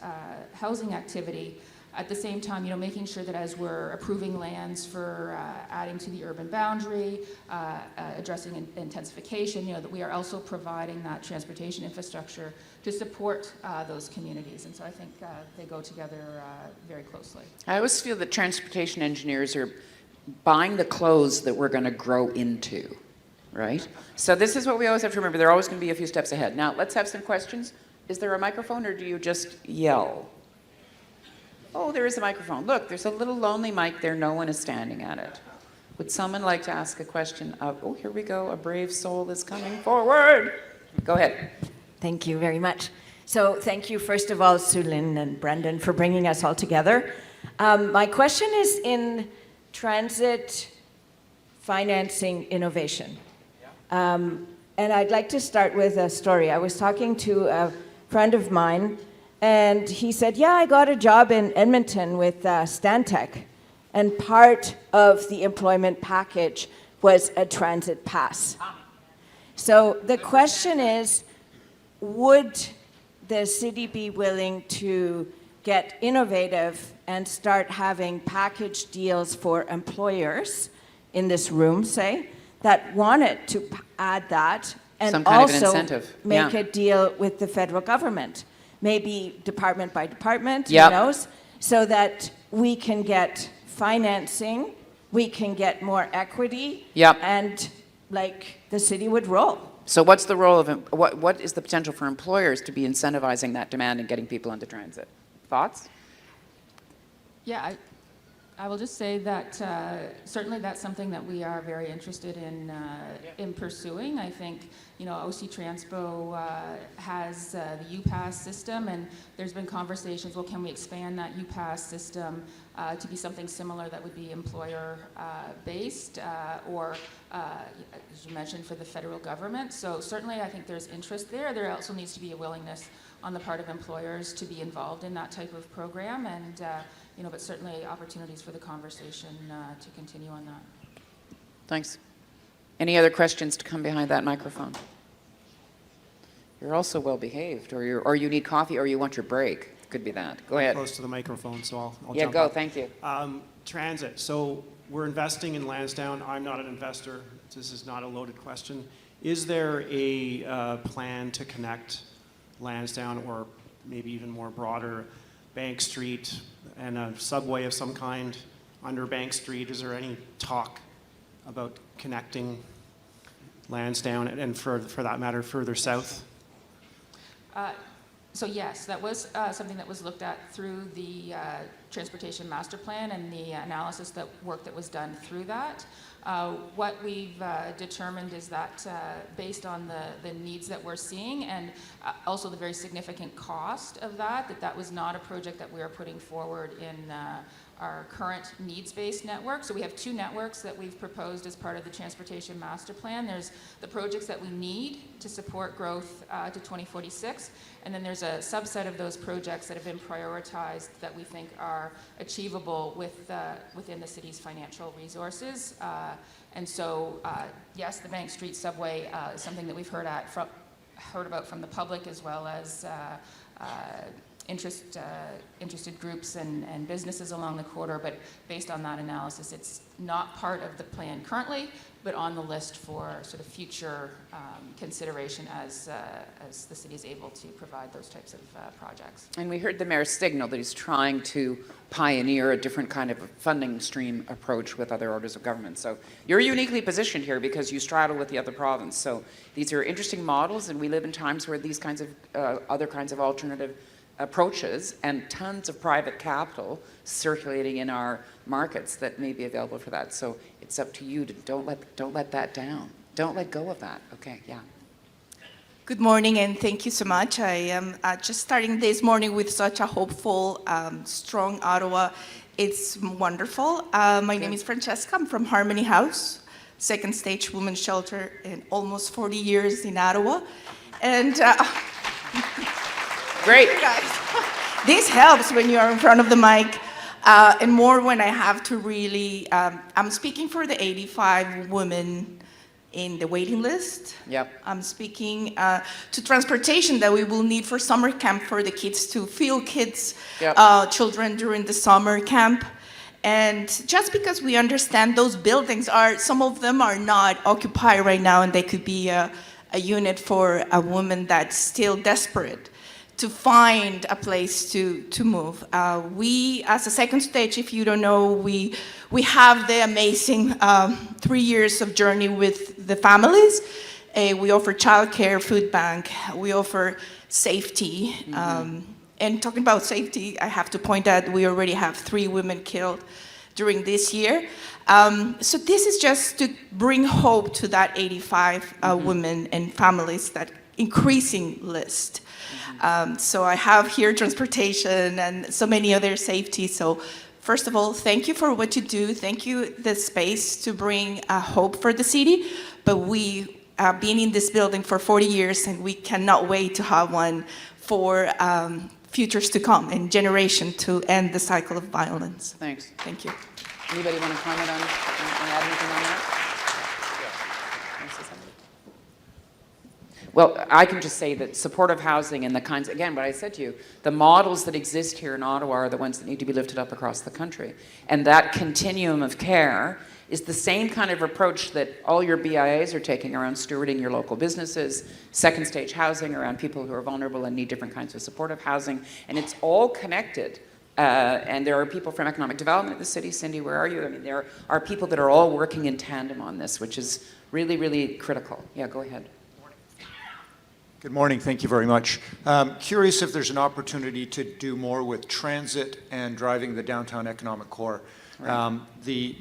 housing activity. At the same time, making sure that as we're approving lands for adding to the urban boundary, addressing intensification, that we are also providing that transportation infrastructure to support those communities. And so I think they go together very closely. I always feel that transportation engineers are buying the clothes that we're going to grow into, right? So this is what we always have to remember. They're always going to be a few steps ahead. Now, let's have some questions. Is there a microphone, or do you just yell? Oh, there is a microphone. Look, there's a little lonely mic there. No one is standing at it. Would someone like to ask a question of, oh, here we go. A brave soul is coming forward. Go ahead. Thank you very much. So thank you, first of all, Sulin and Brendan, for bringing us all together. My question is in transit financing innovation. And I'd like to start with a story. I was talking to a friend of mine, and he said, yeah, I got a job in Edmonton with Stantec, and part of the employment package was a transit pass. So the question is, would the city be willing to get innovative and start having package deals for employers in this room, say, that wanted to add that, and Some kind of an also incentive. make Yeah. a deal with the federal government? Maybe department by department, Yep. who knows, so that we can get financing, we can get more equity, Yep. and the city would roll. So what's the role of, what is the potential for employers to be incentivizing that demand and getting people into transit? Thoughts? Yeah, I will just say that certainly that's something that we are very interested in pursuing. I think, you know, OC Transpo has the UPass system, and there's been conversations, well, can we expand that UPass system to be something similar that would be employer based or, as you mentioned, for the federal government. So certainly I think there's interest there. There also needs to be a willingness on the part of employers to be involved in that type of program, and you know, but certainly opportunities for the conversation to continue on that. Thanks. Any other questions to come behind that microphone? You're also well behaved, or you need coffee, or you want your break. Could be that. Go ahead. Close to the microphone, so I'll Yeah, jump go. up. Thank you. Transit. So we're investing in Lansdowne. I'm not an investor. This is not a loaded question. Is there a plan to connect Lansdowne, or maybe even more broader, Bank Street and a subway of some kind under Bank Street? Is there any talk about connecting Lansdowne and for that matter further south? So yes, that was something that was looked at through the Transportation Master Plan and the analysis work that was done through that. What we've determined is that based on the needs that we're seeing and also the very significant cost of that was not a project that we are putting forward in our current needs-based network. So we have two networks that we've proposed as part of the Transportation Master Plan. There's the projects that we need to support growth to 2046, and then there's a subset of those projects that have been prioritized that we think are achievable within the city's financial resources. And so, yes, the Bank Street subway is something that we've heard about from the public, as well as interested groups and businesses along the corridor, but based on that analysis, it's not part of the plan currently, but on the list for sort of future consideration as the city is able to provide those types of projects. And we heard the mayor signal that he's trying to pioneer a different kind of funding stream approach with other orders of government. So you're uniquely positioned here because you straddle with the other province. So these are interesting models, and we live in times where these kinds of other kinds of alternative approaches and tons of private capital circulating in our markets that may be available for that. So it's up to you to don't let that down. Don't let go of that. Okay, yeah. Good morning, and thank you so much. I am just starting this morning with such a hopeful, strong Ottawa. It's wonderful. My name is Francesca. I'm from Harmony House, second stage women's shelter, in almost 40 years in Ottawa. And Great. guys, this helps when you are in front of the mic, and more when I have to really, I'm speaking for the 85 women in the waiting list. Yep. I'm speaking to transportation that we will need for summer camp for the kids, to field kids, Yep. children during the summer camp. And just because we understand those buildings some of them are not occupied right now, and they could be a unit for a woman that's still desperate to find a place to move. We, as a second stage, if you don't know, we have the amazing 3 years of journey with the families. We offer childcare, food bank, we offer safety. And talking about safety, I have to point out we already have 3 women killed during this year. So this is just to bring hope to that 85 women and families, that increasing list. So I have here transportation and so many other safety. So first of all, thank you for what you do. Thank you, the space to bring hope for the city. But we have been in this building for 40 years, and we cannot wait to have one for futures to come and generation to end the cycle of violence. Thanks. Thank you. Anybody want to comment on add anything on that? Want to say something? Well, I can just say that supportive housing and the kinds, again, what I said to you, the models that exist here in Ottawa are the ones that need to be lifted up across the country. And that continuum of care is the same kind of approach that all your BIAs are taking around stewarding your local businesses, second stage housing around people who are vulnerable and need different kinds of supportive housing. And it's all connected. And there are people from economic development in the city. Cindy, where are you? I mean, there are people that are all working in tandem on this, which is really, really critical. Yeah, go ahead. Good morning. Thank you very much. Curious if there's an opportunity to do more with transit and driving the downtown economic core. Right. The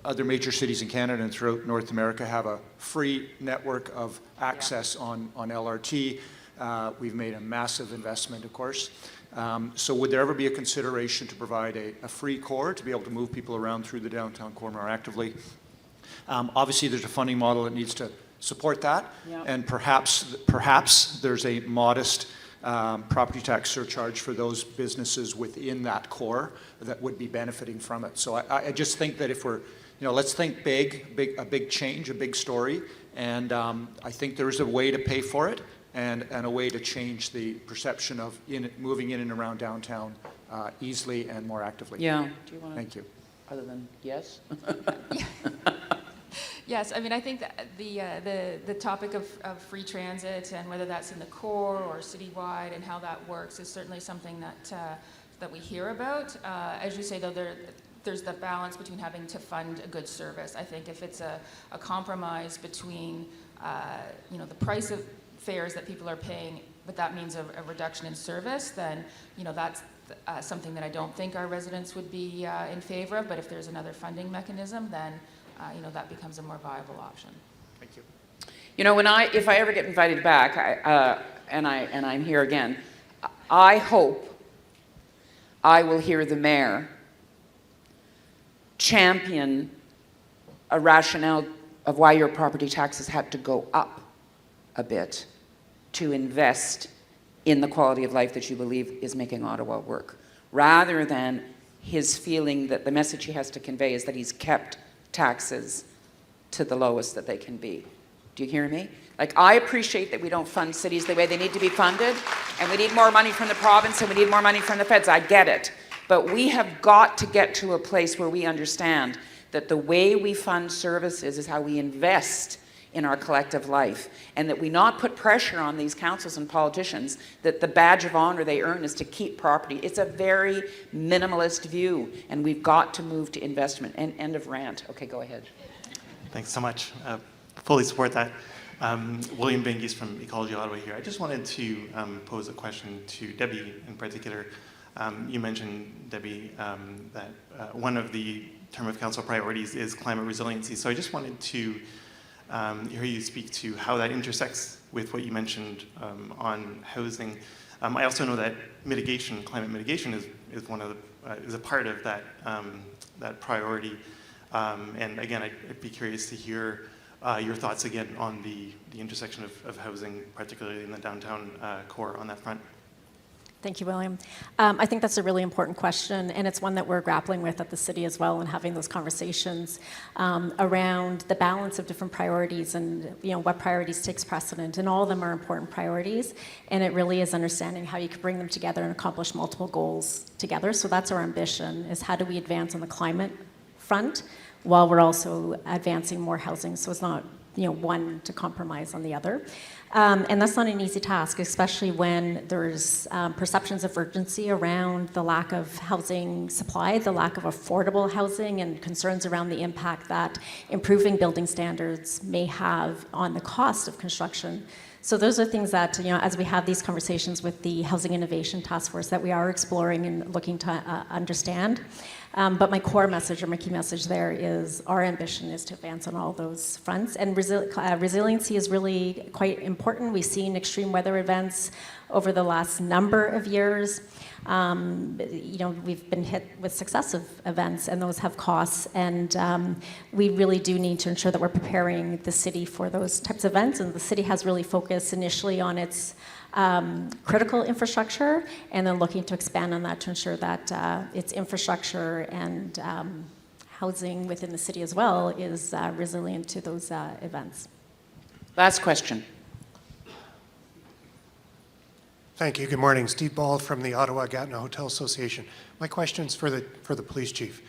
other major cities in Canada and throughout North America have a free network of access on LRT. We've made a massive investment, of course. So would there ever be a consideration to provide a free core to be able to move people around through the downtown core more actively? Obviously, there's a funding model that needs to support that, and perhaps there's a modest property tax surcharge for those businesses within that core that would be benefiting from it. So I just think that if we're, let's think a big change, a big story, and I think there is a way to pay for it and a way to change the perception of moving in and around downtown easily and more actively. Yeah. Do you want to? Thank you. Other than yes? Yes, I mean, I think that the topic of free transit and whether that's in the core or citywide and how that works is certainly something that we hear about. As you say, though, there's the balance between having to fund a good service. I think if it's a compromise between the price of fares that people are paying, but that means a reduction in service, then that's something that I don't think our residents would be in favor of. But if there's another funding mechanism, then that becomes a more viable option. Thank you. If I ever get invited back, and I'm here again, I hope I will hear the mayor champion a rationale of why your property taxes had to go up a bit to invest in the quality of life that you believe is making Ottawa work, rather than his feeling that the message he has to convey is that he's kept taxes to the lowest that they can be. Do you hear me? I appreciate that we don't fund cities the way they need to be funded, and we need more money from the province and we need more money from the feds. I get it. But we have got to get to a place where we understand that the way we fund services is how we invest in our collective life, and that we not put pressure on these councils and politicians that the badge of honor they earn is to keep property. It's a very minimalist view, and we've got to move to investment. And end of rant. Okay, go ahead. Thanks so much. Fully support that. William Bengies from Ecology Ottawa here. I just wanted to pose a question to Debbie in particular. You mentioned, Debbie, that one of the term of council priorities is climate resiliency. So I just wanted to hear you speak to how that intersects with what you mentioned on housing. I also know that climate mitigation, is a part of that priority. And again, I'd be curious to hear your thoughts again on the intersection of housing, particularly in the downtown core on that front. Thank you, William. I think that's a really important question, and it's one that we're grappling with at the city as well, and having those conversations around the balance of different priorities and what priorities takes precedent. And all of them are important priorities, and it really is understanding how you can bring them together and accomplish multiple goals together. So that's our ambition: is how do we advance on the climate front while we're also advancing more housing. So it's not one to compromise on the other. And that's not an easy task, especially when there's perceptions of urgency around the lack of housing supply, the lack of affordable housing, and concerns around the impact that improving building standards may have on the cost of construction. So those are things that, as we have these conversations with the Housing Innovation Task Force, that we are exploring and looking to understand. But my core message, or my key message there, is our ambition is to advance on all those fronts. And resiliency is really quite important. We've seen extreme weather events over the last number of years. We've been hit with successive events, and those have costs. And we really do need to ensure that we're preparing the city for those types of events. And the city has really focused initially on its critical infrastructure, and then looking to expand on that to ensure that its infrastructure and housing within the city as well is resilient to those events. Last question. Thank you. Good morning. Steve Ball from the Ottawa Gatineau Hotel Association. My question's for the police chief.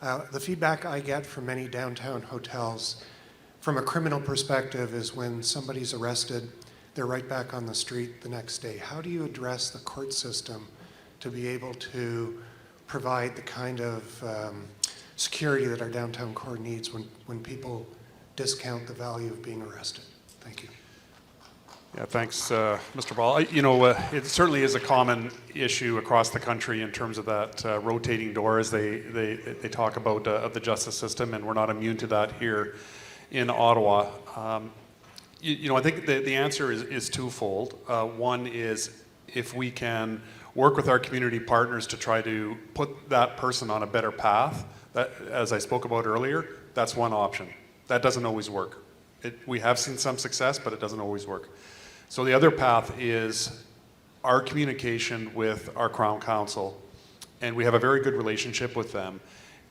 The feedback I get from many downtown hotels from a criminal perspective is when somebody's arrested, they're right back on the street the next day. How do you address the court system to be able to provide the kind of security that our downtown core needs when people discount the value of being arrested? Thank you. Yeah, thanks, Mr. Ball. It certainly is a common issue across the country in terms of that rotating door, as they talk about, of the justice system, and we're not immune to that here in Ottawa. I think the answer is twofold. One is if we can work with our community partners to try to put that person on a better path, that, as I spoke about earlier, that's one option. That doesn't always work. We have seen some success, but it doesn't always work. So the other path is our communication with our Crown Counsel, and we have a very good relationship with them,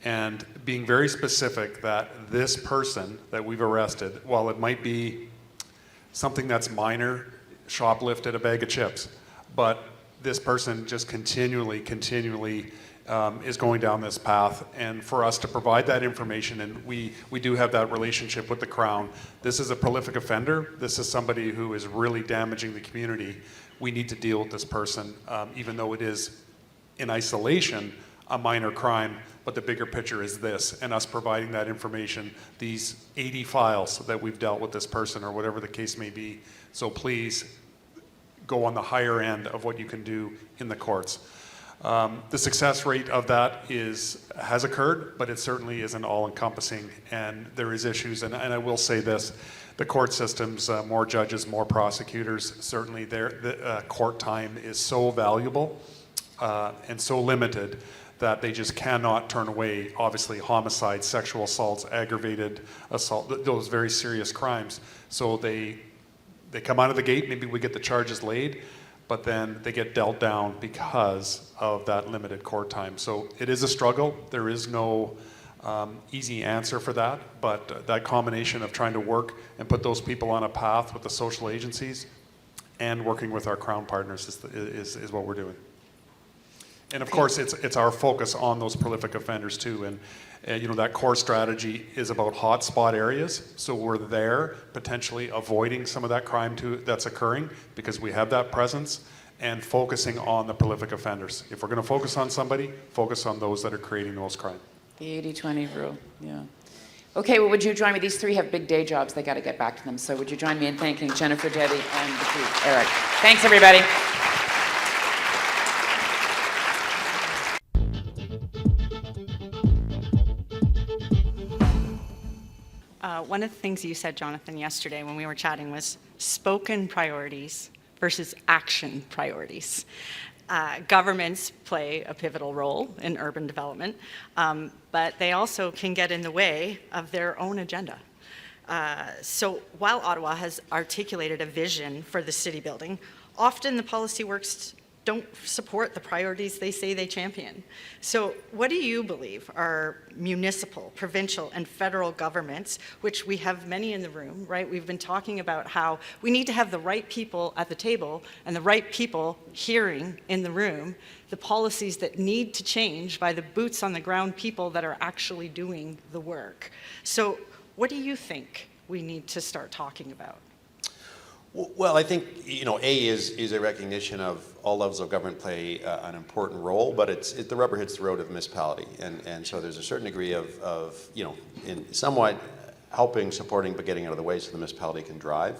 and being very specific that this person that we've arrested, while it might be something that's minor, shoplifted a bag of chips, but this person just continually is going down this path, and for us to provide that information, and we do have that relationship with the Crown. This is a prolific offender. This is somebody who is really damaging the community. We need to deal with this person, even though it is in isolation a minor crime, but the bigger picture is this, and us providing that information, these 80 files that we've dealt with this person or whatever the case may be. So please go on the higher end of what you can do in the courts. The success rate of that has occurred, but it certainly isn't all-encompassing, and there is issues. And I will say this: the court systems, more judges, more prosecutors. Certainly, the court time is so valuable and so limited that they just cannot turn away. Obviously, homicide, sexual assaults, aggravated assault, those very serious crimes. So they come out of the gate. Maybe we get the charges laid, but then they get dealt down because of that limited court time. So it is a struggle. There is no easy answer for that, but that combination of trying to work and put those people on a path with the social agencies and working with our Crown partners is what we're doing. And of course, it's our focus on those prolific offenders too. And that core strategy is about hotspot areas. So we're there potentially avoiding some of that crime that's occurring because we have that presence, and focusing on the prolific offenders. If we're going to focus on somebody, focus on those that are creating the most crime. The 80-20 rule, yeah. Okay, well, would you join me? These three have big day jobs. They got to get back to them. So would you join me in thanking Jennifer, Debbie, and the crew? Eric. Thanks, everybody. One of the things you said, Jonathan, yesterday when we were chatting was spoken priorities versus action priorities. Governments play a pivotal role in urban development, but they also can get in the way of their own agenda. So while Ottawa has articulated a vision for the city building, often the policy works don't support the priorities they say they champion. So what do you believe are municipal, provincial, and federal governments, which we have many in the room, right? We've been talking about how we need to have the right people at the table and the right people hearing in the room the policies that need to change by the boots on the ground people that are actually doing the work. So what do you think we need to start talking about? Well, I think, A is a recognition of all levels of government play an important role, but the rubber hits the road of the municipality. And so there's a certain degree of in somewhat helping, supporting, but getting out of the way so the municipality can drive,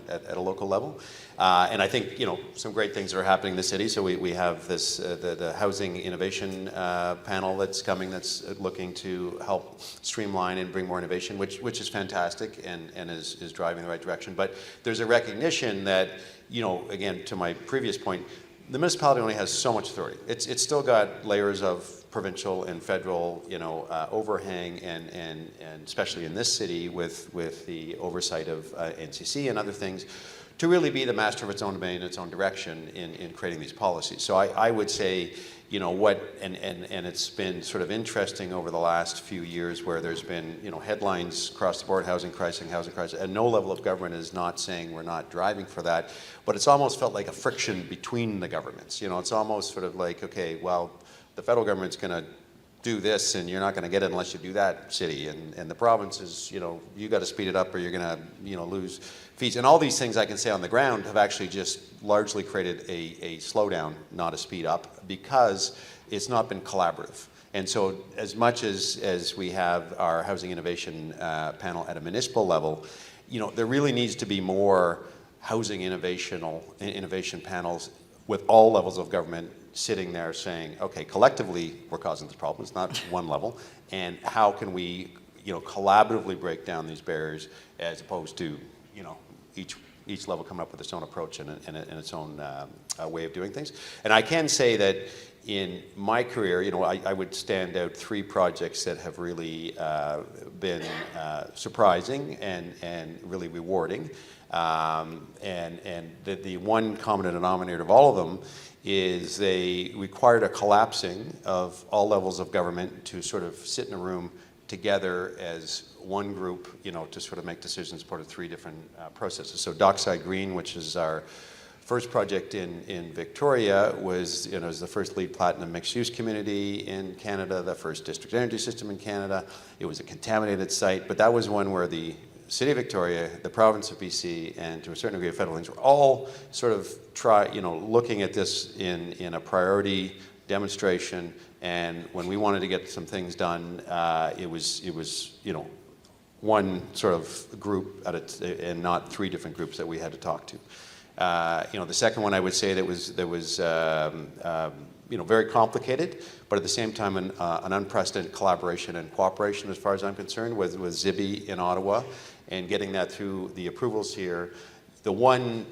at a local level. And I think, some great things are happening in the city. So we have this, the housing innovation panel that's coming that's looking to help streamline and bring more innovation, which is fantastic and is driving in the right direction. But there's a recognition that, again, to my previous point, the municipality only has so much authority. It's still got layers of provincial and federal, overhang, and especially in this city with the oversight of NCC and other things, to really be the master of its own domain, its own direction in creating these policies. So I would say, and it's been sort of interesting over the last few years where there's been, headlines across the board, housing crisis, and no level of government is not saying we're not driving for that, but it's almost felt like a friction between the governments. It's almost sort of like, okay, well, the federal government's going to do this and you're not going to get it unless you do that, city, and the province is, you got to speed it up or you're going to, lose fees. And all these things I can say on the ground have actually just largely created a slowdown, not a speed up, because it's not been collaborative. And so as much as we have our housing innovation panel at a municipal level, there really needs to be more housing innovation panels with all levels of government sitting there saying, okay, collectively we're causing this problem. It's not one level, and how can we, collaboratively break down these barriers as opposed to, each level coming up with its own approach and its own way of doing things. And I can say that in my career, I would stand out 3 projects that have really been surprising and really rewarding. And the one common denominator of all of them is they required a collapsing of all levels of government to sort of sit in a room together as one group, to sort of make decisions part of 3 different processes. So Dockside Green, which is our first project in Victoria, was, is the first LEED Platinum mixed-use community in Canada, the first district energy system in Canada. It was a contaminated site, but that was one where the City of Victoria, the province of BC, and to a certain degree of federal things were all sort of looking at this in a priority demonstration. And when we wanted to get some things done, it was one sort of group and not 3 different groups that we had to talk to. The second one I would say that was very complicated, but at the same time an unprecedented collaboration and cooperation, as far as I'm concerned, was Zibi in Ottawa, and getting that through the approvals here. The one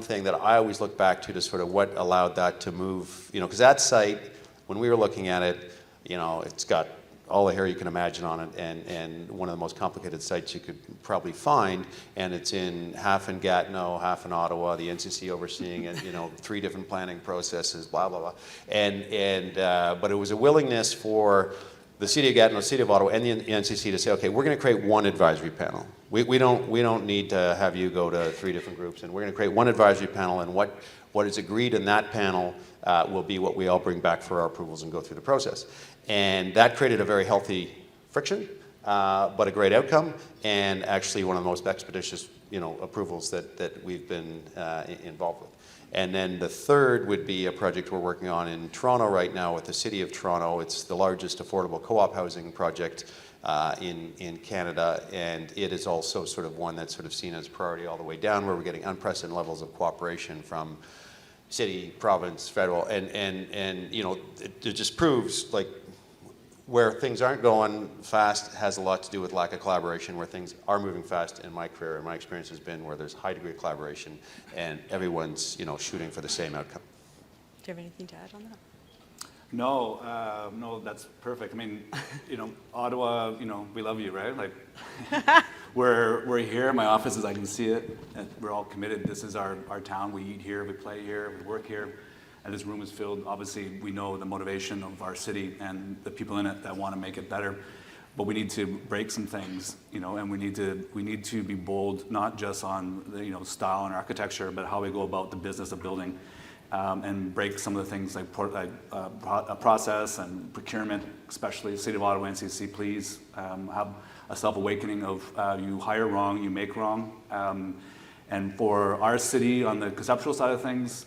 thing that I always look back to sort of what allowed that to move, because that site, when we were looking at it, it's got all the hair you can imagine on it, and one of the most complicated sites you could probably find, and it's half in Gatineau, half in Ottawa, the NCC overseeing it, 3 different planning processes, blah, blah, blah. But it was a willingness for the City of Gatineau, City of Ottawa, and the NCC to say, okay, we're going to create one advisory panel. We don't need to have you go to 3 different groups, and we're going to create one advisory panel, and what is agreed in that panel will be what we all bring back for our approvals and go through the process. And that created a very healthy friction, but a great outcome, and actually one of the most expeditious, approvals that we've been involved with. And then the third would be a project we're working on in Toronto right now with the City of Toronto. It's the largest affordable co-op housing project in Canada, and it is also sort of one that's sort of seen as priority all the way down, where we're getting unprecedented levels of cooperation from city, province, federal, and it just proves like where things aren't going fast has a lot to do with lack of collaboration. Where things are moving fast in my career and my experience has been where there's high degree of collaboration and everyone's shooting for the same outcome. Do you have anything to add on that? No, that's perfect. I mean, Ottawa, we love you, right? Like, we're here. My office is, I can see it. And we're all committed. This is our town. We eat here, we play here, we work here. And this room is filled. Obviously, we know the motivation of our city and the people in it that want to make it better. But we need to break some things, and we need to be bold, not just on style and architecture, but how we go about the business of building. And break some of the things like process and procurement, especially City of Ottawa, NCC, please have a self-awakening of you hire wrong, you make wrong. And for our city on the conceptual side of things,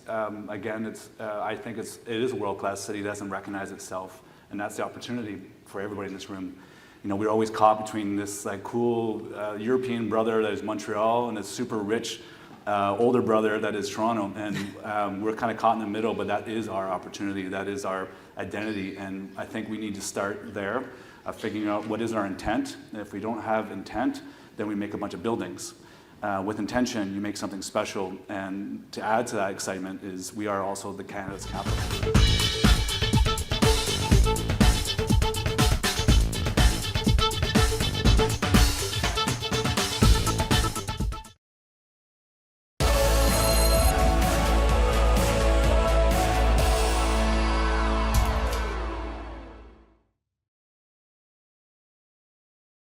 again, I think it is a world-class city that doesn't recognize itself, and that's the opportunity for everybody in this room. We're always caught between this like cool European brother that is Montreal and this super rich older brother that is Toronto, and we're kind of caught in the middle, but that is our opportunity, that is our identity, and I think we need to start there, figuring out what is our intent, and if we don't have intent, then we make a bunch of buildings. With intention, you make something special, and to add to that excitement is we are also the Canada's capital.